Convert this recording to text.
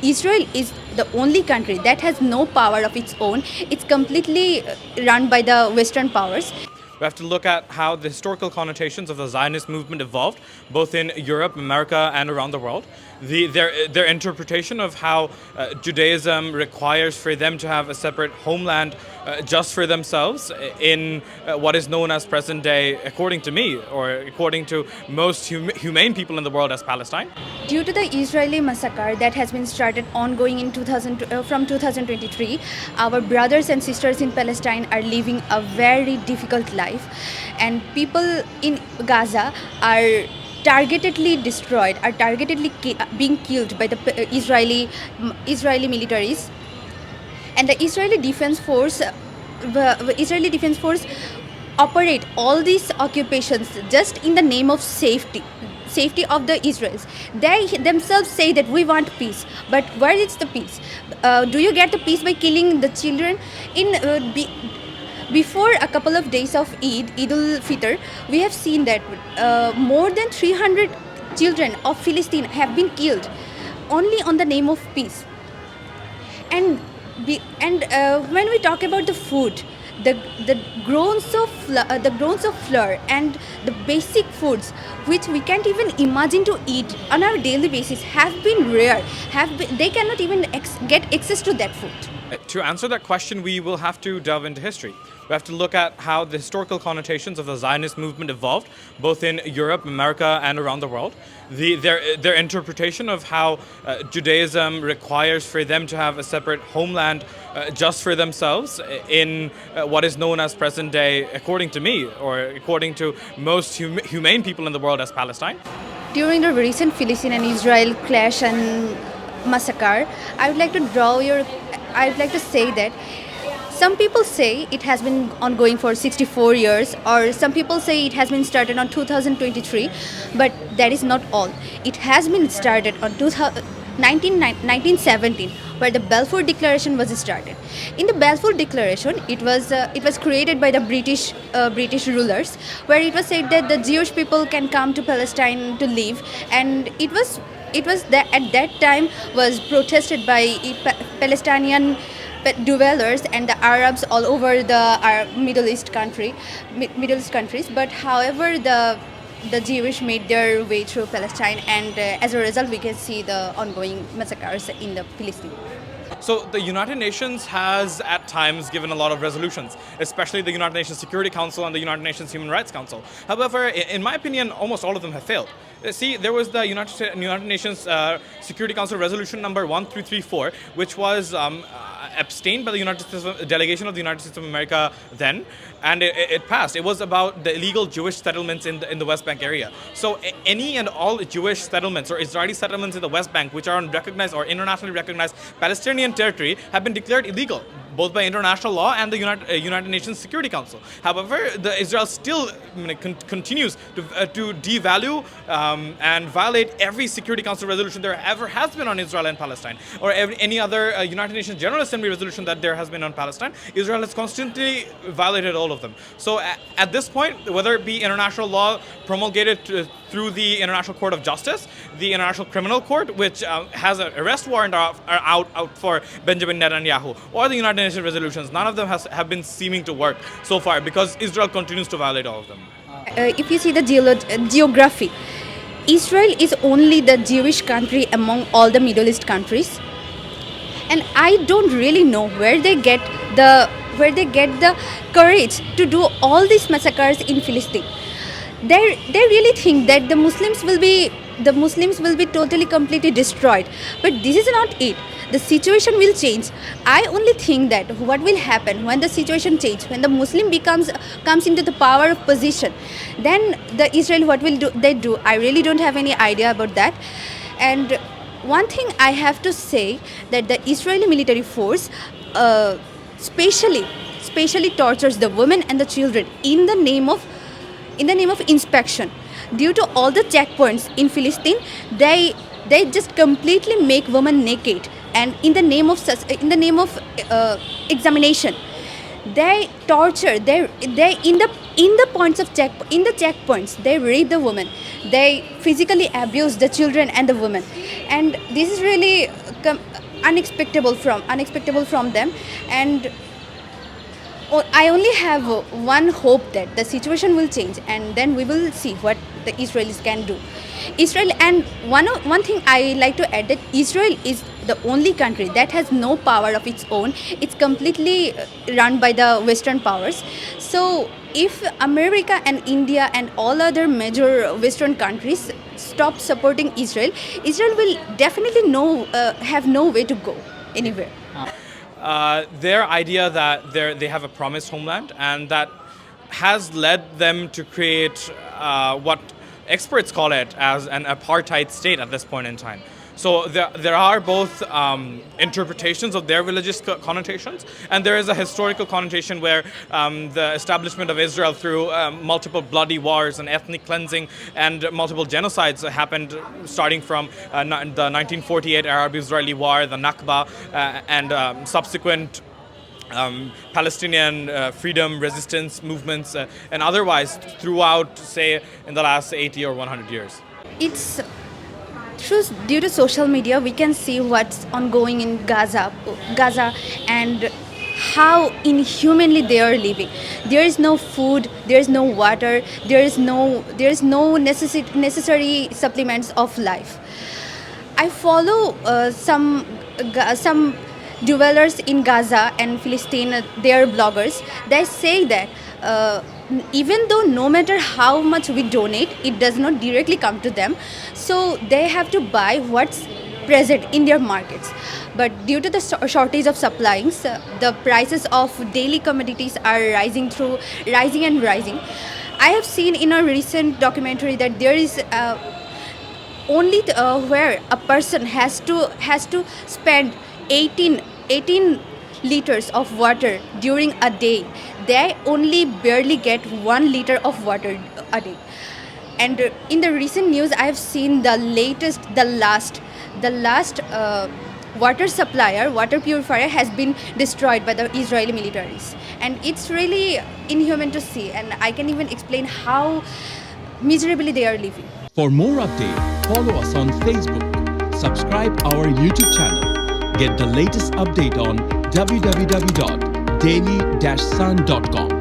Israel is the only country that has no power of its own. It's completely run by the Western powers. We have to look at how the historical connotations of the Zionist movement evolved, both in Europe, America, and around the world. Their interpretation of how Judaism requires for them to have a separate homeland just for themselves in what is known as present day, according to me, or according to most humane people in the world, as Palestine. Due to the Israeli massacre that has been started ongoing in from 2023, our brothers and sisters in Palestine are living a very difficult life, and people in Gaza are targetedly destroyed, are targetedly being killed by the Israeli militaries, and the Israeli Defense Force. The Israeli Defense Force operate all these occupations just in the name of safety of the Israelis. They themselves say that we want peace, but where is the peace? Do you get the peace by killing the children? Before a couple of days of Eid al-Fitr, we have seen that more than 300 children of Palestine have been killed only on the name of peace. And when we talk about the food, the groans of flour and the basic foods which we can't even imagine to eat on our daily basis have been rare. They cannot even get access to that food. To answer that question, we will have to delve into history. We have to look at how the historical connotations of the Zionist movement evolved, both in Europe, America, and around the world. Their interpretation of how Judaism requires for them to have a separate homeland just for themselves in what is known as present day, according to me, or according to most humane people in the world, as Palestine. During the recent Palestine and Israel clash and massacre, I would like to say that some people say it has been ongoing for 64 years, or some people say it has been started on 2023, but that is not all. It has been started on 1917, where the Balfour Declaration was started. In the Balfour Declaration, it was created by the British rulers, where it was said that the Jewish people can come to Palestine to live, and it was that at that time was protested by Palestinian dwellers and the Arabs all over the Middle East countries. But however, the Jewish made their way through Palestine, and as a result, we can see the ongoing massacres in the Palestine. So the United Nations has at times given a lot of resolutions, especially the United Nations Security Council and the United Nations Human Rights Council. However, in my opinion, almost all of them have failed. See, there was the United Nations Security Council Resolution number 1334, which was abstained by the delegation of the United States of America then, and it passed. It was about the illegal Jewish settlements in the West Bank area. So any and all Jewish settlements or Israeli settlements in the West Bank, which are on recognized or internationally recognized Palestinian territory, have been declared illegal, both by international law and the United Nations Security Council. However, Israel still continues to devalue and violate every Security Council resolution there ever has been on Israel and Palestine, or any other United Nations General Assembly resolution that there has been on Palestine. Israel has constantly violated all of them. So at this point, whether it be international law promulgated through the International Court of Justice, the International Criminal Court, which has an arrest warrant out for Benjamin Netanyahu, or the United Nations resolutions, none of them have been seeming to work so far, because Israel continues to violate all of them. If you see the geography, Israel is only the Jewish country among all the Middle East countries, and I don't really know where they get the courage to do all these massacres in Palestine. They really think that the Muslims will be totally completely destroyed, but this is not it. The situation will change. I only think that what will happen when the situation changes, when the Muslim comes into the power of position, then the Israel, what will they do? I really don't have any idea about that. And one thing I have to say, that the Israeli military force specially tortures the women and the children in the name of inspection. Due to all the checkpoints in Palestine, they just completely make women naked, and in the name of examination, they torture. They in the checkpoints, they rape the women. They physically abuse the children and the women, and this is really com- unexpectable from them. And I only have one hope that the situation will change, and then we will see what the Israelis can do. Israel, and one thing I like to add, that Israel is the only country that has no power of its own. It's completely run by the Western powers. So if America and India and all other major Western countries stop supporting Israel, Israel will definitely have no way to go anywhere. Their idea that they have a promised homeland, and that has led them to create what experts call it as an apartheid state at this point in time. So there are both interpretations of their religious connotations, and there is a historical connotation where the establishment of Israel through multiple bloody wars and ethnic cleansing and multiple genocides happened, starting from the 1948 Arab-Israeli War, the Nakba, and subsequent Palestinian freedom resistance movements and otherwise throughout, say, in the last 80 or 100 years. It's due to social media, we can see what's ongoing in Gaza, and how inhumanly they are living. There is no food, there is no water, there is no necessary supplements of life. I follow some dwellers in Gaza and Palestine. They are bloggers. They say that even though no matter how much we donate, it does not directly come to them. So they have to buy what's present in their markets. But due to the shortage of supplies, the prices of daily commodities are rising. I have seen in a recent documentary that there is only where a person has to spend 18 liters of water during a day. They only barely get 1 liter of water a day. And in the recent news, I have seen the last water purifier has been destroyed by the Israeli militaries, and it's really inhuman to see. And I can even explain how miserably they are living. For more updates, follow us on Facebook, subscribe our YouTube channel, get the latest update on www.daily-sun.com.